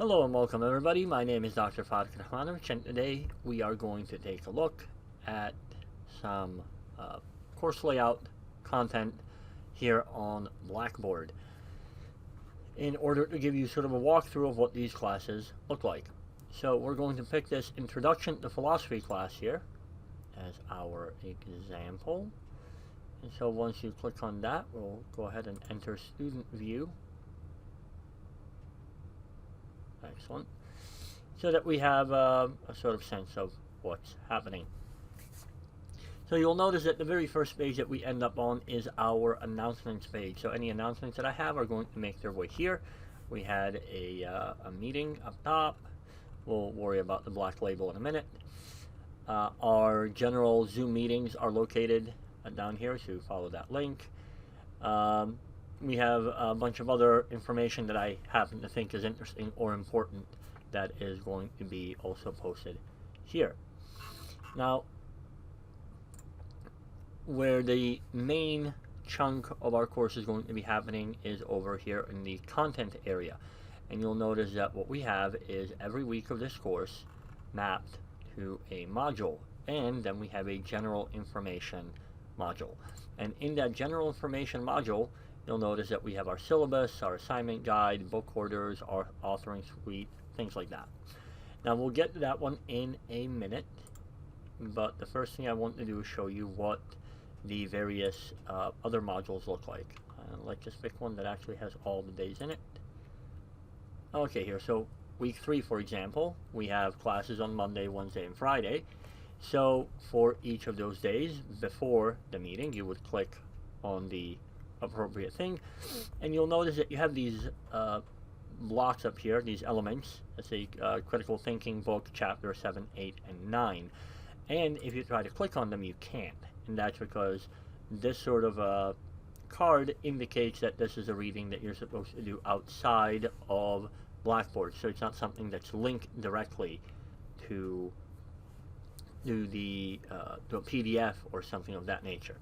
Hello and welcome everybody. My name is Dr. Fatih Rahmanovich, and today we are going to take a look at some course layout content here on Blackboard in order to give you sort of a walkthrough of what these classes look like. So we're going to pick this Introduction to Philosophy class here as our example. And so once you click on that, we'll go ahead and enter student view. Excellent. So that we have a sort of sense of what's happening. So you'll notice that the very first page that we end up on is our announcements page. So any announcements that I have are going to make their way here. We had a meeting up top. We'll worry about the black label in a minute. Our general Zoom meetings are located down here, so you follow that link. We have a bunch of other information that I happen to think is interesting or important that is going to be also posted here. Now, where the main chunk of our course is going to be happening is over here in the content area. And you'll notice that what we have is every week of this course mapped to a module. And then we have a general information module. And in that general information module, you'll notice that we have our syllabus, our assignment guide, book orders, our authoring suite, things like that. Now we'll get to that one in a minute, but the first thing I want to do is show you what the various other modules look like. Let's just pick one that actually has all the days in it. Okay, here, so week 3, for example, we have classes on Monday, Wednesday, and Friday. So for each of those days before the meeting, you would click on the appropriate thing, and you'll notice that you have these blocks up here, these elements. Let's say critical thinking book, chapter 7, 8, and 9. And if you try to click on them, you can't. And that's because this sort of card indicates that this is a reading that you're supposed to do outside of Blackboard. So it's not something that's linked directly to a PDF or something of that nature.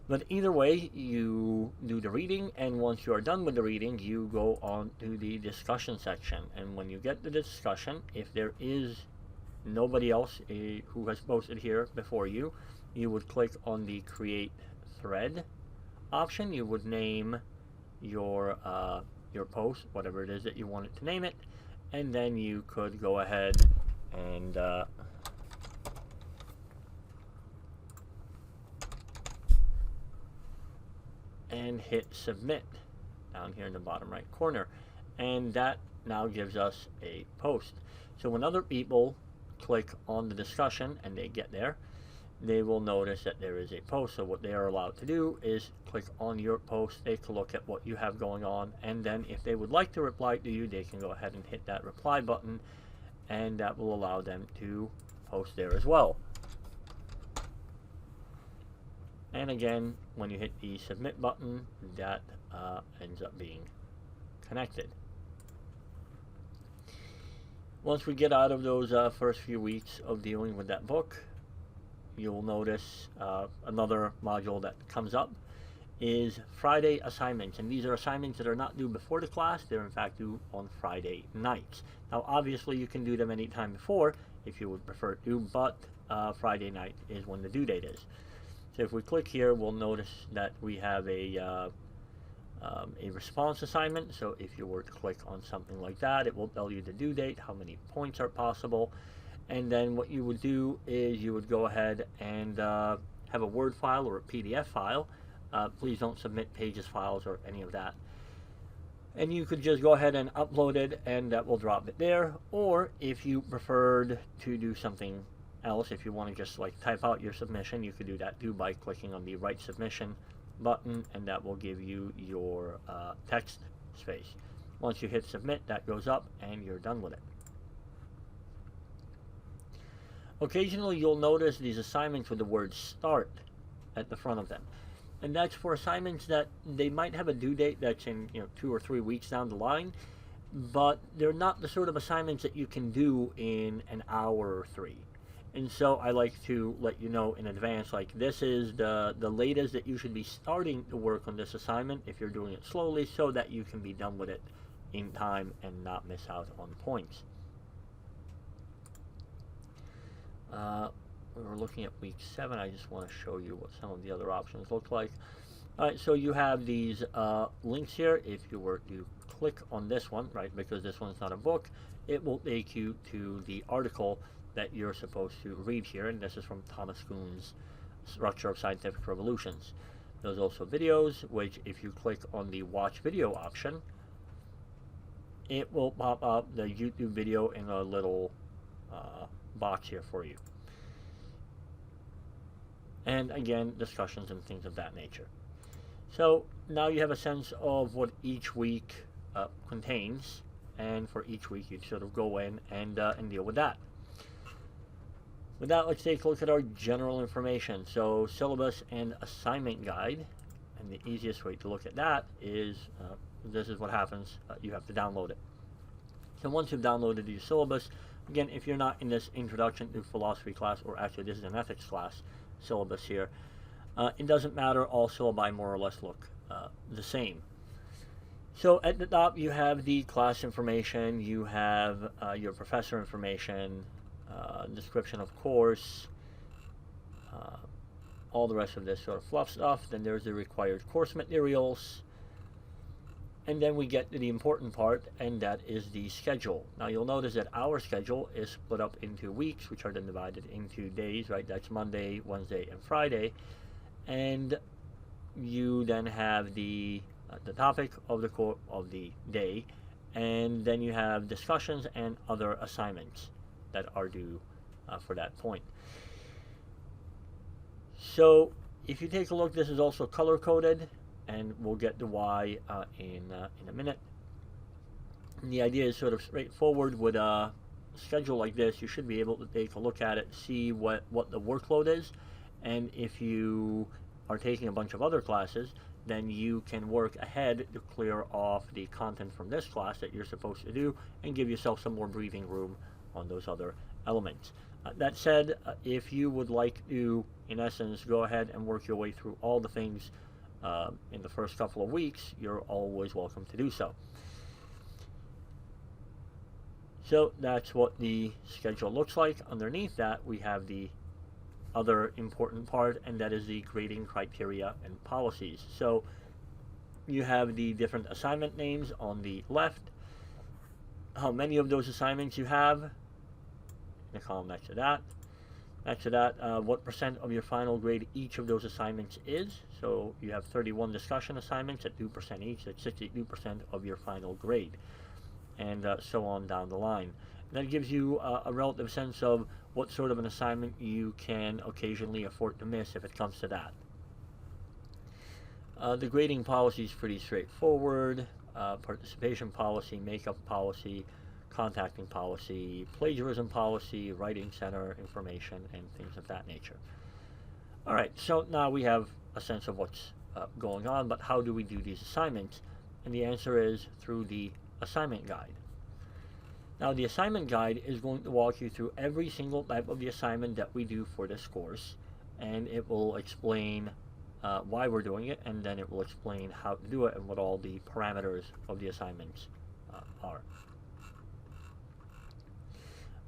But either way, you do the reading, and once you are done with the reading, you go on to the discussion section. And when you get to the discussion, if there is nobody else who has posted here before you, you would click on the Create Thread option. You would name your post, whatever it is that you wanted to name it, and then you could go ahead and hit submit down here in the bottom right corner, and that now gives us a post. So when other people click on the discussion and they get there, they will notice that there is a post. So what they are allowed to do is click on your post, take a look at what you have going on, and then if they would like to reply to you, they can go ahead and hit that reply button, and that will allow them to post there as well. And again, when you hit the submit button, that ends up being connected. Once we get out of those first few weeks of dealing with that book, you'll notice another module that comes up is Friday assignments. And these are assignments that are not due before the class. They're in fact due on Friday nights. Now obviously you can do them anytime before if you would prefer to, but Friday night is when the due date is. So if we click here, we'll notice that we have a response assignment. So if you were to click on something like that, it will tell you the due date, how many points are possible, and then what you would do is you would go ahead and have a Word file or a PDF file. Please don't submit pages files or any of that. And you could just go ahead and upload it, and that will drop it there. Or if you preferred to do something else, if you want to just like type out your submission, you could do that too by clicking on the Write Submission button, and that will give you your text space. Once you hit submit, that goes up and you're done with it. Occasionally you'll notice these assignments with the word start at the front of them, and that's for assignments that they might have a due date that's in 2 or 3 weeks down the line, but they're not the sort of assignments that you can do in an hour or 3. And so I like to let you know in advance, like this is the latest that you should be starting to work on this assignment if you're doing it slowly, so that you can be done with it in time and not miss out on points. We're looking at week 7. I just want to show you what some of the other options look like. Alright, so you have these links here. If you were to click on this one, right, because this one's not a book, it will take you to the article that you're supposed to read here, and this is from Thomas Kuhn's Structure of Scientific Revolutions. There's also videos, which if you click on the watch video option, it will pop up the YouTube video in a little box here for you. And again, discussions and things of that nature. So now you have a sense of what each week contains, and for each week you sort of go in and deal with that. With that, let's take a look at our general information. So syllabus and assignment guide, and the easiest way to look at that is this is what happens. You have to download it. So once you've downloaded your syllabus, again, if you're not in this introduction to philosophy class, or actually this is an ethics class syllabus here, it doesn't matter, all syllabi more or less look the same. So at the top you have the class information, you have your professor information, description of course, all the rest of this sort of fluff stuff. Then there's the required course materials, and then we get to the important part, and that is the schedule. Now you'll notice that our schedule is split up into weeks, which are then divided into days, right? That's Monday, Wednesday, and Friday. And you then have the topic of the day, and then you have discussions and other assignments that are due for that point. So if you take a look, this is also color coded, and we'll get to why in a minute. And the idea is sort of straightforward. With a schedule like this, you should be able to take a look at it, see what the workload is, and if you are taking a bunch of other classes, then you can work ahead to clear off the content from this class that you're supposed to do and give yourself some more breathing room on those other elements. That said, if you would like to, in essence, go ahead and work your way through all the things in the first couple of weeks, you're always welcome to do so. So that's what the schedule looks like. Underneath that, we have the other important part, and that is the grading criteria and policies. So you have the different assignment names on the left, how many of those assignments you have, in the column next to that. Next to that, what percent of your final grade each of those assignments is. So you have 31 discussion assignments at 2% each. That's 62% of your final grade, and so on down the line. And that gives you a relative sense of what sort of an assignment you can occasionally afford to miss if it comes to that. The grading policy is pretty straightforward. Participation policy, makeup policy, contacting policy, plagiarism policy, writing center information, and things of that nature. Alright, so now we have a sense of what's going on, but how do we do these assignments? And the answer is through the assignment guide. Now the assignment guide is going to walk you through every single type of the assignment that we do for this course, and it will explain why we're doing it, and then it will explain how to do it and what all the parameters of the assignments are.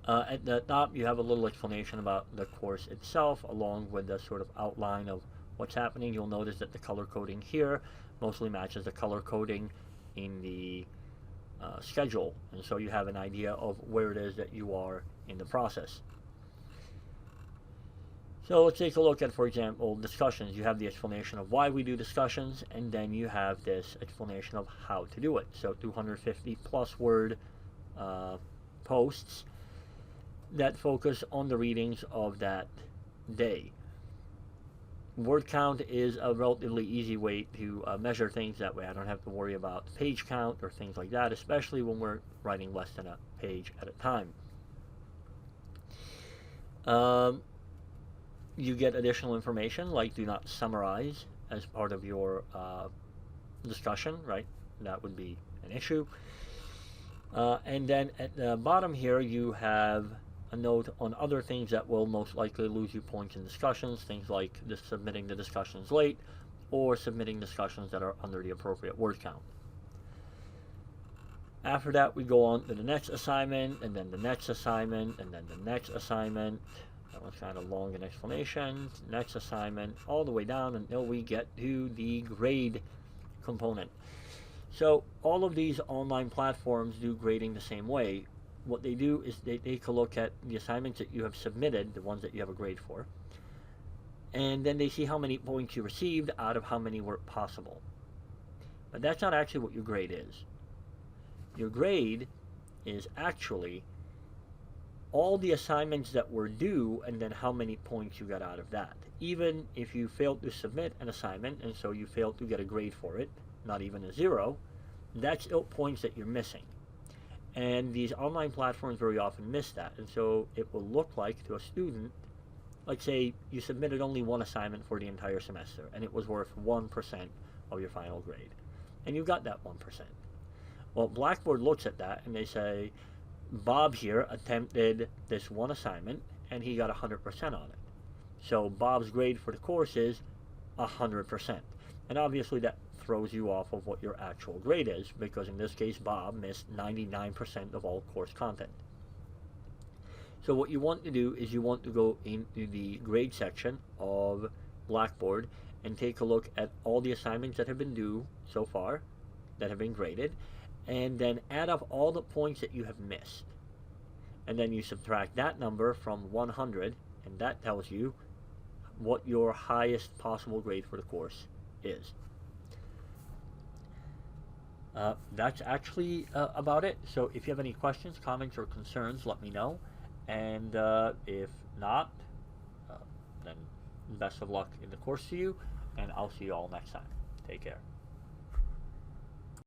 At the top you have a little explanation about the course itself, along with the sort of outline of what's happening. You'll notice that the color coding here mostly matches the color coding in the schedule, and so you have an idea of where it is that you are in the process. So let's take a look at, for example, discussions. You have the explanation of why we do discussions, and then you have this explanation of how to do it. So 250 plus word posts that focus on the readings of that day. Word count is a relatively easy way to measure things. That way I don't have to worry about page count or things like that, especially when we're writing less than a page at a time. You get additional information, like do not summarize as part of your discussion, right? That would be an issue. And then at the bottom here you have a note on other things that will most likely lose you points in discussions, things like submitting the discussions late or submitting discussions that are under the appropriate word count. After that, we go on to the next assignment, and then the next assignment, and then the next assignment. That was kind of long in explanation. Next assignment, all the way down until we get to the grade component. So all of these online platforms do grading the same way. What they do is they take a look at the assignments that you have submitted, the ones that you have a grade for, and then they see how many points you received out of how many were possible. But that's not actually what your grade is. Your grade is actually all the assignments that were due and then how many points you got out of that. Even if you failed to submit an assignment and so you failed to get a grade for it, not even a 0, that's still points that you're missing. And these online platforms very often miss that, and so it will look like to a student, like say you submitted only one assignment for the entire semester and it was worth 1% of your final grade, and you got that 1%. Well, Blackboard looks at that and they say, Bob here attempted this one assignment and he got 100% on it. So Bob's grade for the course is 100%. And obviously that throws you off of what your actual grade is, because in this case Bob missed 99% of all course content. So what you want to do is you want to go into the grade section of Blackboard and take a look at all the assignments that have been due so far, that have been graded, and then add up all the points that you have missed. And then you subtract that number from 100, and that tells you what your highest possible grade for the course is. That's actually about it. So if you have any questions, comments, or concerns, let me know. And if not, then best of luck in the course to you, and I'll see you all next time. Take care.